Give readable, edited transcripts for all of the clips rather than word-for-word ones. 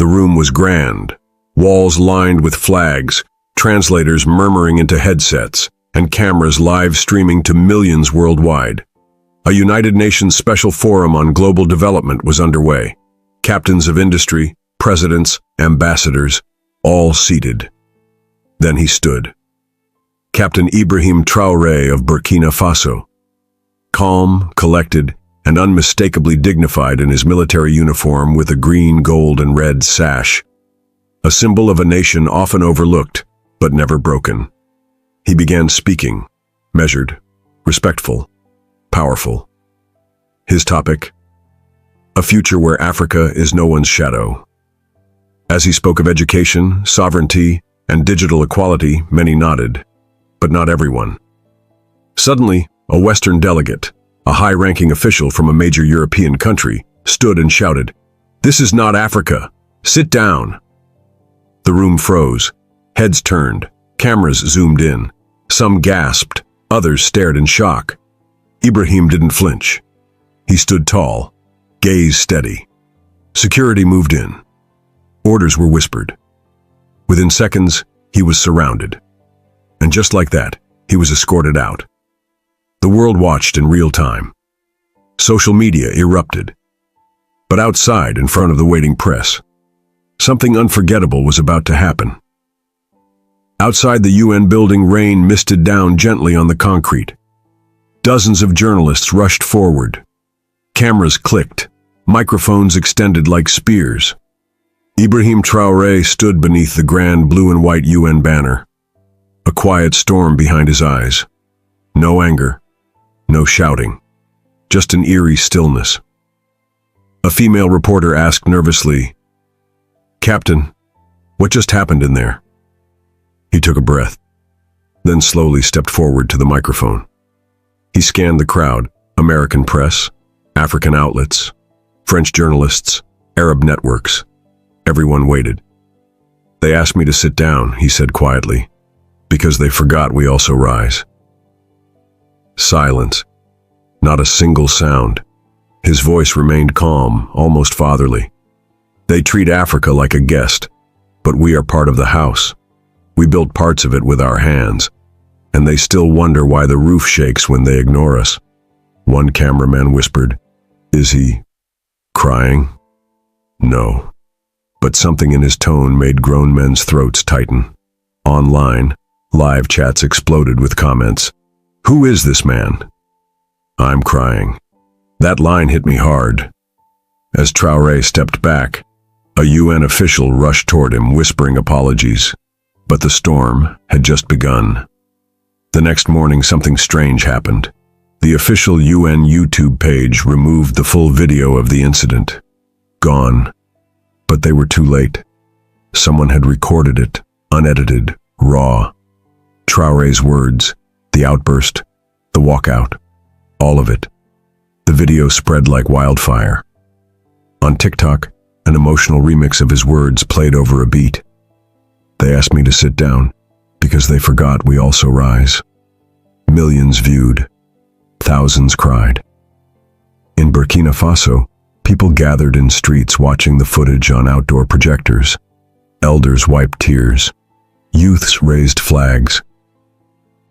The room was grand, walls lined with flags, translators murmuring into headsets, and cameras live streaming to millions worldwide. A United Nations Special Forum on Global Development was underway. Captains of industry, presidents, ambassadors, all seated. Then he stood. Captain Ibrahim Traoré of Burkina Faso. Calm, collected, and unmistakably dignified in his military uniform with a green, gold, and red sash. A symbol of a nation often overlooked, but never broken. He began speaking, measured, respectful, powerful. His topic: a future where Africa is no one's shadow. As he spoke of education, sovereignty, and digital equality, many nodded, but not everyone. Suddenly, a Western delegate, a high-ranking official from a major European country, stood and shouted, "This is not Africa! Sit down!" The room froze. Heads turned. Cameras zoomed in. Some gasped. Others stared in shock. Ibrahim didn't flinch. He stood tall, gaze steady. Security moved in. Orders were whispered. Within seconds, he was surrounded. And just like that, he was escorted out. The world watched in real time. Social media erupted. But outside, in front of the waiting press, something unforgettable was about to happen. Outside the UN building, rain misted down gently on the concrete. Dozens of journalists rushed forward. Cameras clicked, microphones extended like spears. Ibrahim Traoré stood beneath the grand blue and white UN banner. A quiet storm behind his eyes. No anger, no shouting, just an eerie stillness. A female reporter asked nervously, "Captain, what just happened in there?" He took a breath, then slowly stepped forward to the microphone. He scanned the crowd, American press, African outlets, French journalists, Arab networks. Everyone waited. "They asked me to sit down," he said quietly, "because they forgot we also rise." Silence. Not a single sound. His voice remained calm, almost fatherly. "They treat Africa like a guest, but we are part of the house. We built parts of it with our hands, and they still wonder why the roof shakes when they ignore us." One cameraman whispered, "Is he crying?" No. But something in his tone made grown men's throats tighten. Online, live chats exploded with comments. "Who is this man?" "I'm crying." That line hit me hard. As Traoré stepped back, a UN official rushed toward him, whispering apologies. But the storm had just begun. The next morning, something strange happened. The official UN YouTube page removed the full video of the incident. Gone. But they were too late. Someone had recorded it, unedited, raw. Traoré's words, the outburst, the walkout, all of it. The video spread like wildfire. On TikTok, an emotional remix of his words played over a beat. "They asked me to sit down because they forgot we also rise." Millions viewed. Thousands cried. In Burkina Faso, people gathered in streets watching the footage on outdoor projectors. Elders wiped tears. Youths raised flags.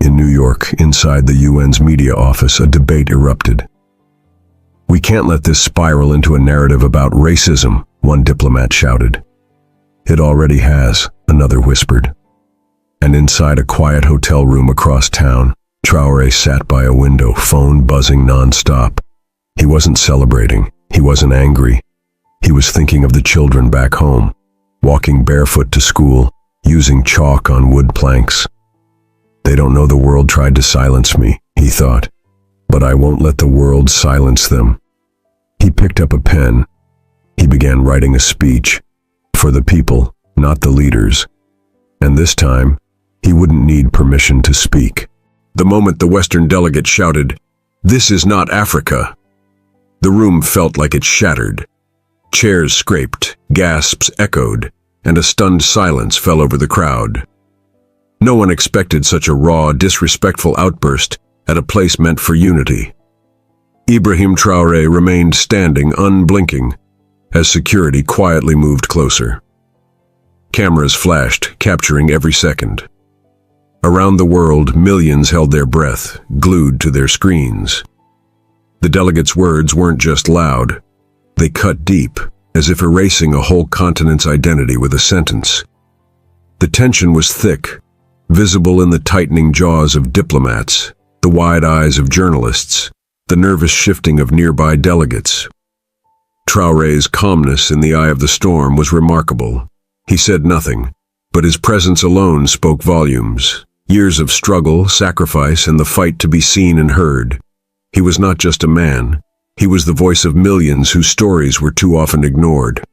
In New York, inside the UN's media office, a debate erupted. "We can't let this spiral into a narrative about racism," one diplomat shouted. "It already has," another whispered. And inside a quiet hotel room across town, Traoré sat by a window, phone buzzing nonstop. He wasn't celebrating. He wasn't angry. He was thinking of the children back home, walking barefoot to school, using chalk on wood planks. "They don't know the world tried to silence me," he thought, "but I won't let the world silence them." He picked up a pen. He began writing a speech for the people, not the leaders. And this time, he wouldn't need permission to speak. The moment the Western delegate shouted, "This is not Africa," the room felt like it shattered. Chairs scraped, gasps echoed, and a stunned silence fell over the crowd. No one expected such a raw, disrespectful outburst at a place meant for unity. Ibrahim Traoré remained standing, unblinking, as security quietly moved closer. Cameras flashed, capturing every second. Around the world, millions held their breath, glued to their screens. The delegates' words weren't just loud. They cut deep, as if erasing a whole continent's identity with a sentence. The tension was thick, visible in the tightening jaws of diplomats, the wide eyes of journalists, the nervous shifting of nearby delegates. Traoré's calmness in the eye of the storm was remarkable. He said nothing, but his presence alone spoke volumes. Years of struggle, sacrifice, and the fight to be seen and heard. He was not just a man. He was the voice of millions whose stories were too often ignored.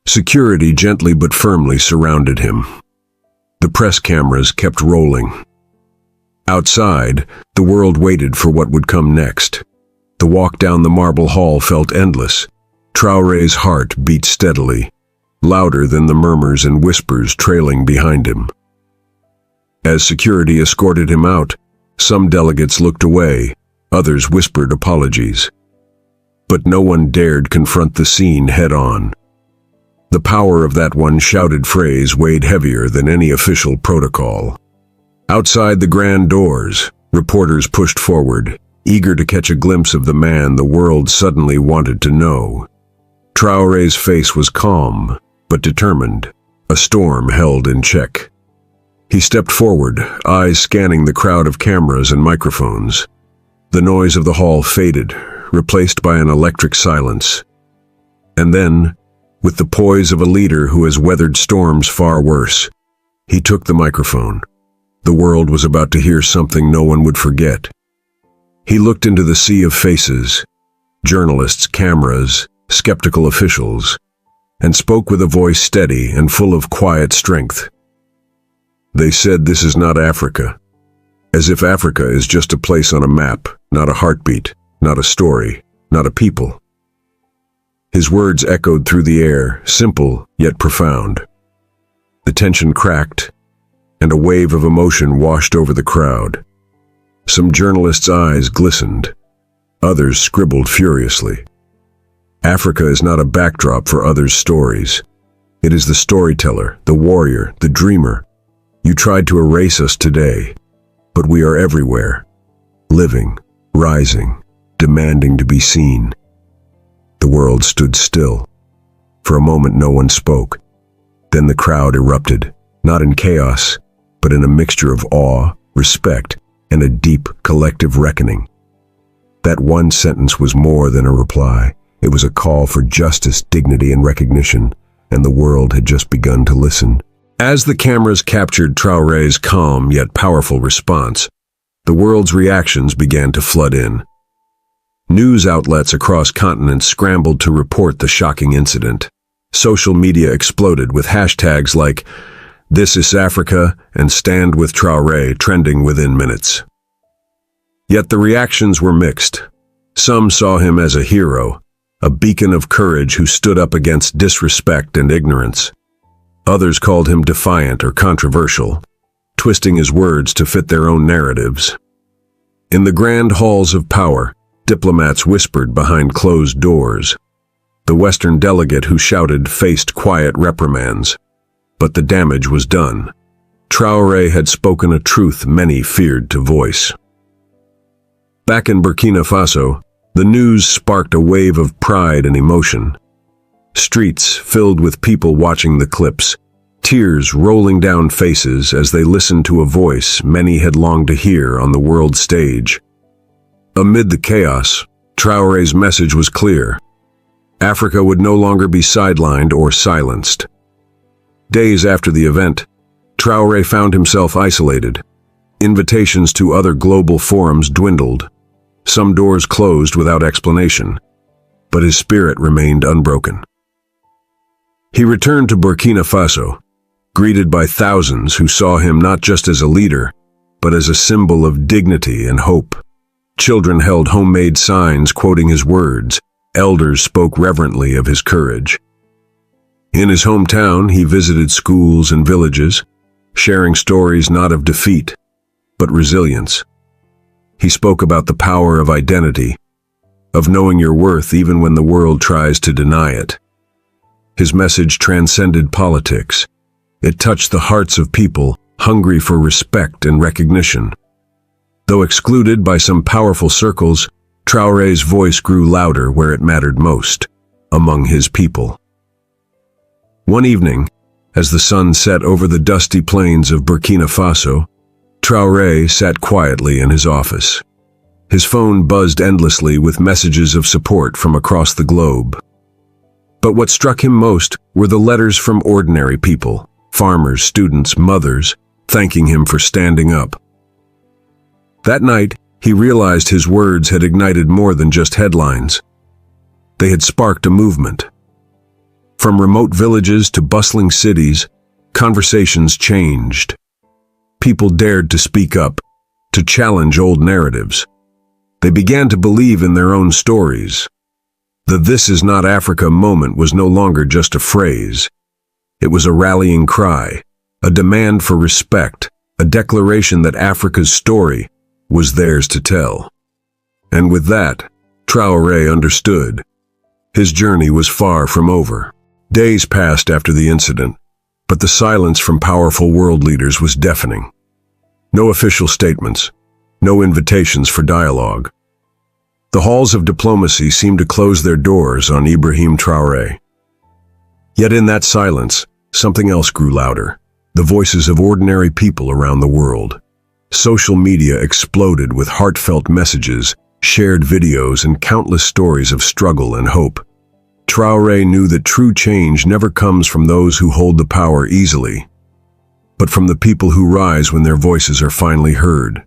Security gently but firmly surrounded him. The press cameras kept rolling. Outside, the world waited for what would come next. The walk down the marble hall felt endless. Traoré's heart beat steadily, louder than the murmurs and whispers trailing behind him. As security escorted him out, some delegates looked away, others whispered apologies. But no one dared confront the scene head-on. The power of that one shouted phrase weighed heavier than any official protocol. Outside the grand doors, reporters pushed forward, eager to catch a glimpse of the man the world suddenly wanted to know. Traoré's face was calm, but determined, a storm held in check. He stepped forward, eyes scanning the crowd of cameras and microphones. The noise of the hall faded, replaced by an electric silence. And then, with the poise of a leader who has weathered storms far worse, he took the microphone. The world was about to hear something no one would forget. He looked into the sea of faces, journalists, cameras, skeptical officials, and spoke with a voice steady and full of quiet strength. They said this is not Africa, as if Africa is just a place on a map, not a heartbeat, not a story, not a people. His words echoed through the air, simple yet profound. The tension cracked, and a wave of emotion washed over the crowd. Some journalists' eyes glistened, others scribbled furiously. Africa is not a backdrop for others' stories. It is the storyteller, the warrior, the dreamer. You tried to erase us today, but we are everywhere, living, rising, demanding to be seen. The world stood still. For a moment no one spoke. Then the crowd erupted, not in chaos, but in a mixture of awe, respect, and a deep collective reckoning. That one sentence was more than a reply. It was a call for justice, dignity, and recognition, and the world had just begun to listen. As the cameras captured Traoré's calm yet powerful response, the world's reactions began to flood in. News outlets across continents scrambled to report the shocking incident. Social media exploded with hashtags like "This is Africa" and "Stand with Traoré" trending within minutes. Yet the reactions were mixed. Some saw him as a hero, a beacon of courage who stood up against disrespect and ignorance. Others called him defiant or controversial, twisting his words to fit their own narratives. In the grand halls of power, diplomats whispered behind closed doors. The Western delegate who shouted faced quiet reprimands. But the damage was done. Traoré had spoken a truth many feared to voice. Back in Burkina Faso, the news sparked a wave of pride and emotion. Streets filled with people watching the clips, tears rolling down faces as they listened to a voice many had longed to hear on the world stage. Amid the chaos, Traoré's message was clear. Africa would no longer be sidelined or silenced. Days after the event, Traoré found himself isolated. Invitations to other global forums dwindled. Some doors closed without explanation, but his spirit remained unbroken. He returned to Burkina Faso, greeted by thousands who saw him not just as a leader, but as a symbol of dignity and hope. Children held homemade signs quoting his words. Elders spoke reverently of his courage. In his hometown, he visited schools and villages, sharing stories not of defeat, but resilience. He spoke about the power of identity, of knowing your worth even when the world tries to deny it. His message transcended politics. It touched the hearts of people hungry for respect and recognition. Though excluded by some powerful circles, Traoré's voice grew louder where it mattered most, among his people. One evening, as the sun set over the dusty plains of Burkina Faso, Traoré sat quietly in his office. His phone buzzed endlessly with messages of support from across the globe. But what struck him most were the letters from ordinary people, farmers, students, mothers, thanking him for standing up. That night, he realized his words had ignited more than just headlines. They had sparked a movement. From remote villages to bustling cities, conversations changed. People dared to speak up, to challenge old narratives. They began to believe in their own stories. The "This is not Africa" moment was no longer just a phrase. It was a rallying cry, a demand for respect, a declaration that Africa's story was theirs to tell. And with that, Traoré understood. His journey was far from over. Days passed after the incident, but the silence from powerful world leaders was deafening. No official statements, no invitations for dialogue. The halls of diplomacy seemed to close their doors on Ibrahim Traoré. Yet in that silence, something else grew louder, the voices of ordinary people around the world. Social media exploded with heartfelt messages, shared videos, and countless stories of struggle and hope. Traoré knew that true change never comes from those who hold the power easily, but from the people who rise when their voices are finally heard.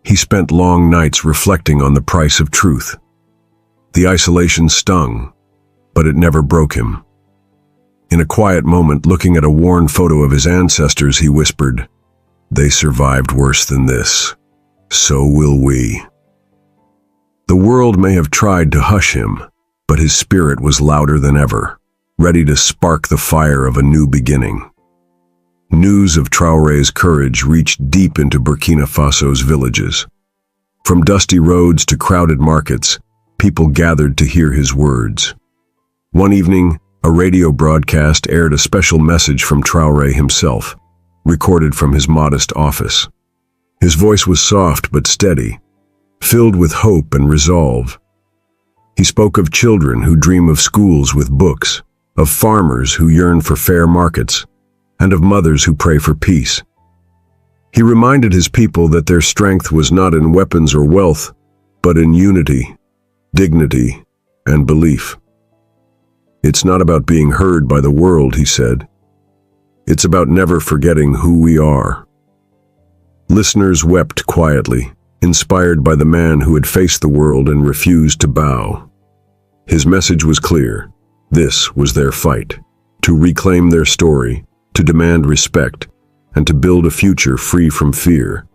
He spent long nights reflecting on the price of truth. The isolation stung, but it never broke him. In a quiet moment, looking at a worn photo of his ancestors, he whispered, "They survived worse than this. So will we." The world may have tried to hush him, but his spirit was louder than ever, ready to spark the fire of a new beginning. News of Traoré's courage reached deep into Burkina Faso's villages. From dusty roads to crowded markets, people gathered to hear his words. One evening, a radio broadcast aired a special message from Traoré himself, recorded from his modest office. His voice was soft but steady, filled with hope and resolve. He spoke of children who dream of schools with books, of farmers who yearn for fair markets, and of mothers who pray for peace. He reminded his people that their strength was not in weapons or wealth, but in unity, dignity, and belief. "It's not about being heard by the world," he said. "It's about never forgetting who we are." Listeners wept quietly, inspired by the man who had faced the world and refused to bow. His message was clear. This was their fight, to reclaim their story, to demand respect, and to build a future free from fear.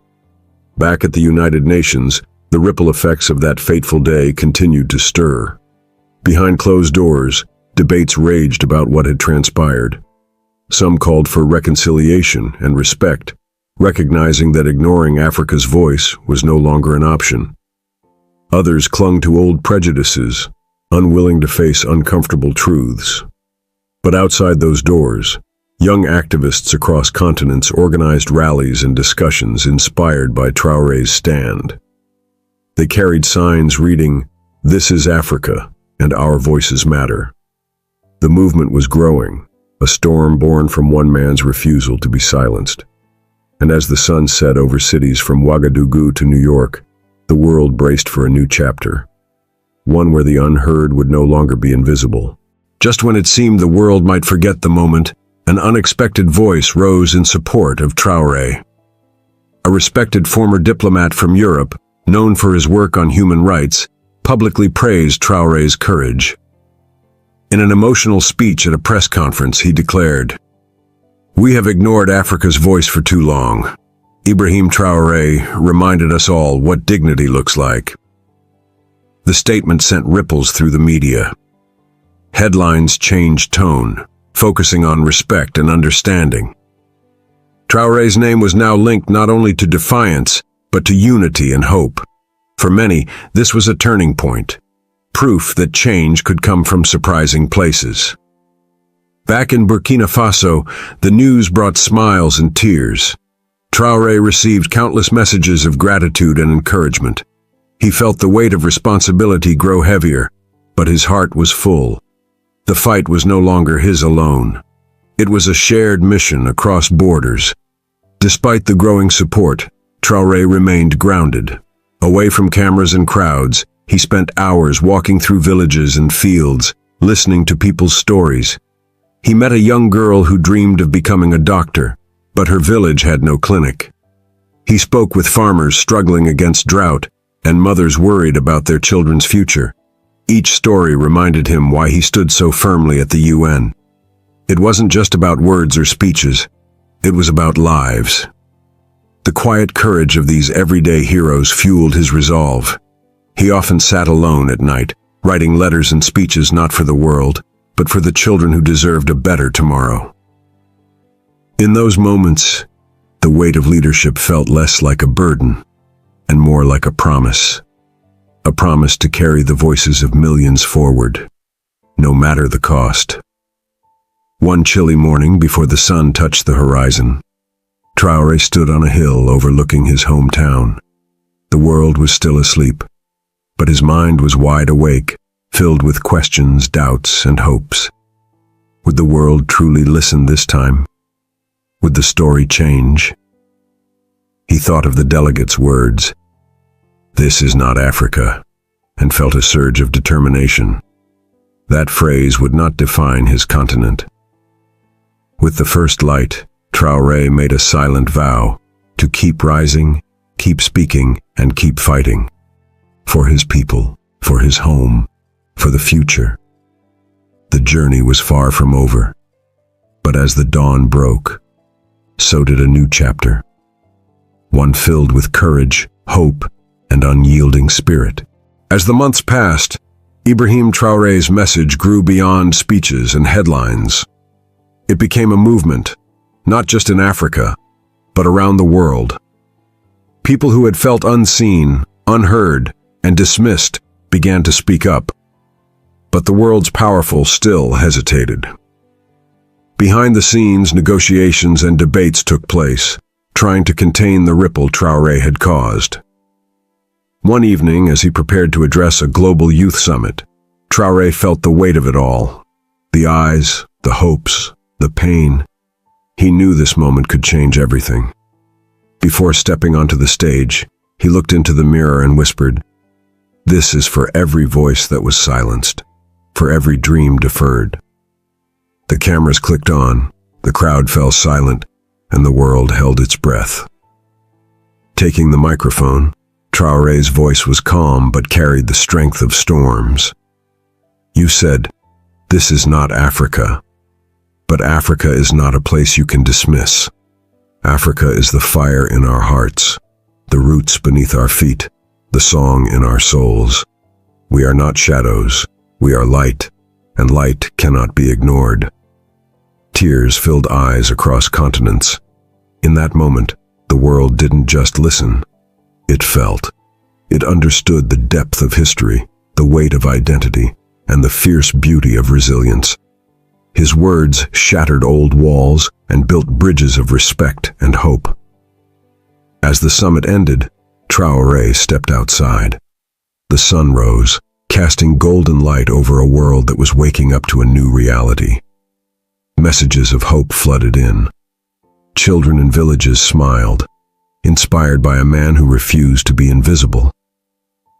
Back at the United Nations, the ripple effects of that fateful day continued to stir. Behind closed doors, debates raged about what had transpired. Some called for reconciliation and respect, recognizing that ignoring Africa's voice was no longer an option. Others clung to old prejudices, unwilling to face uncomfortable truths. But outside those doors, young activists across continents organized rallies and discussions inspired by Traoré's stand. They carried signs reading, "This is Africa, and our voices matter." The movement was growing, a storm born from one man's refusal to be silenced. And as the sun set over cities from Ouagadougou to New York, the world braced for a new chapter, one where the unheard would no longer be invisible. Just when it seemed the world might forget the moment, an unexpected voice rose in support of Traoré. A respected former diplomat from Europe, known for his work on human rights, publicly praised Traoré's courage. In an emotional speech at a press conference, he declared, "We have ignored Africa's voice for too long. Ibrahim Traoré reminded us all what dignity looks like." The statement sent ripples through the media. Headlines changed tone, focusing on respect and understanding. Traoré's name was now linked not only to defiance, but to unity and hope. For many, this was a turning point, proof that change could come from surprising places. Back in Burkina Faso, the news brought smiles and tears. Traoré received countless messages of gratitude and encouragement. He felt the weight of responsibility grow heavier, but his heart was full. The fight was no longer his alone. It was a shared mission across borders. Despite the growing support, Traoré remained grounded. Away from cameras and crowds, he spent hours walking through villages and fields, listening to people's stories. He met a young girl who dreamed of becoming a doctor, but her village had no clinic. He spoke with farmers struggling against drought and mothers worried about their children's future. Each story reminded him why he stood so firmly at the UN. It wasn't just about words or speeches. It was about lives. The quiet courage of these everyday heroes fueled his resolve. He often sat alone at night, writing letters and speeches not for the world, but for the children who deserved a better tomorrow. In those moments, the weight of leadership felt less like a burden and more like a promise to carry the voices of millions forward, no matter the cost. One chilly morning before the sun touched the horizon, Traoré stood on a hill overlooking his hometown. The world was still asleep, but his mind was wide awake, filled with questions, doubts, and hopes. Would the world truly listen this time? Would the story change? He thought of the delegates' words, "This is not Africa," and felt a surge of determination. That phrase would not define his continent. With the first light, Traoré made a silent vow to keep rising, keep speaking, and keep fighting. For his people, for his home, for the future. The journey was far from over, but as the dawn broke, so did a new chapter. One filled with courage, hope, and unyielding spirit. As the months passed, Ibrahim Traoré's message grew beyond speeches and headlines. It became a movement, not just in Africa, but around the world. People who had felt unseen, unheard, and dismissed began to speak up. But the world's powerful still hesitated. Behind the scenes, negotiations and debates took place, trying to contain the ripple Traoré had caused. One evening, as he prepared to address a global youth summit, Traoré felt the weight of it all. The eyes, the hopes, the pain. He knew this moment could change everything. Before stepping onto the stage, he looked into the mirror and whispered, "This is for every voice that was silenced, for every dream deferred." The cameras clicked on, the crowd fell silent, and the world held its breath. Taking the microphone, Traoré's voice was calm but carried the strength of storms. "You said, 'This is not Africa.' But Africa is not a place you can dismiss. Africa is the fire in our hearts, the roots beneath our feet, the song in our souls. We are not shadows, we are light, and light cannot be ignored." Tears filled eyes across continents. In that moment, the world didn't just listen. It felt. It understood the depth of history, the weight of identity, and the fierce beauty of resilience. His words shattered old walls and built bridges of respect and hope. As the summit ended, Traoré stepped outside. The sun rose, casting golden light over a world that was waking up to a new reality. Messages of hope flooded in. Children in villages smiled, inspired by a man who refused to be invisible.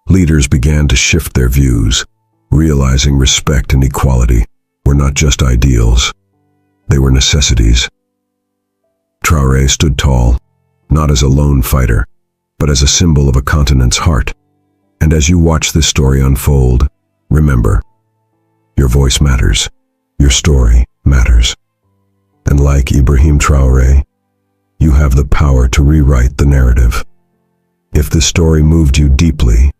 Leaders began to shift their views, realizing respect and equality were not just ideals, they were necessities. Traoré stood tall, not as a lone fighter, but as a symbol of a continent's heart. And as you watch this story unfold, remember, your voice matters, your story matters. And like Ibrahim Traoré, you have the power to rewrite the narrative. If this story moved you deeply,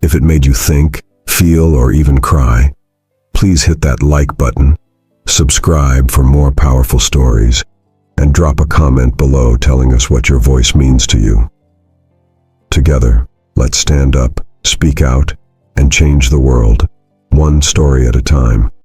if it made you think, feel, or even cry, please hit that like button, subscribe for more powerful stories, and drop a comment below telling us what your voice means to you. Together, let's stand up Speak out and change the world, one story at a time.